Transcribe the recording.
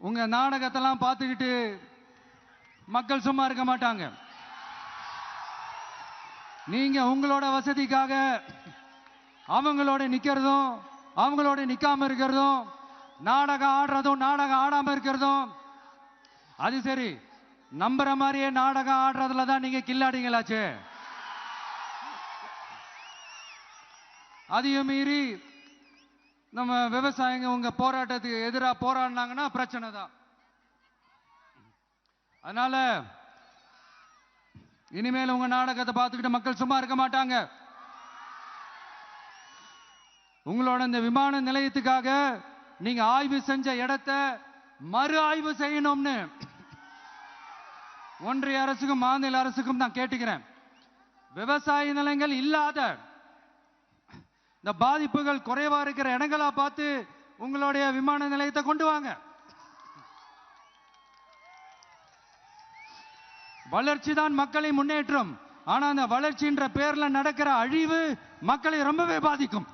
உங்க நாடகத்தெல்லாம் பார்த்துக்கிட்டு மக்கள் சும்மா இருக்க மாட்டாங்க. நீங்க உங்களோட வசதிக்காக அவங்களோட நிக்கிறதும் அவங்களோட நிக்காம இருக்கிறதும் நாடகம் ஆடுறதும் நாடகம் ஆடாம இருக்கிறதும் அது சரி. நம்புற மாதிரியே நாடகம் ஆடுறதுல தான் நீங்க கில்லாடிங்களாச்சு. அதையும் மீறி நம்ம விவசாயிங்க உங்க போராட்டத்துக்கு எதிராக போராடினாங்கன்னா பிரச்சனை தான். அதனால இனிமேல் உங்க நாடகத்தை பார்த்துக்கிட்டு மக்கள் சும்மா இருக்க மாட்டாங்க. உங்களோட இந்த விமான நிலையத்துக்காக நீங்க ஆய்வு செஞ்ச இடத்தை மறு ஆய்வு செய்யணும்னு ஒன்றிய அரசுக்கும் மாநில அரசுக்கும் நான் கேட்டுக்கிறேன். விவசாய நிலங்கள் இல்லாத இந்த பாதிப்புகள் குறைவா இருக்கிற இடங்களா பார்த்து உங்களுடைய விமான நிலையத்தை கொண்டு வாங்க. வளர்ச்சி தான் மக்களை முன்னேற்றம். ஆனா அந்த வளர்ச்சின்ற பேர்ல நடக்கிற அழிவு மக்களை ரொம்பவே பாதிக்கும்.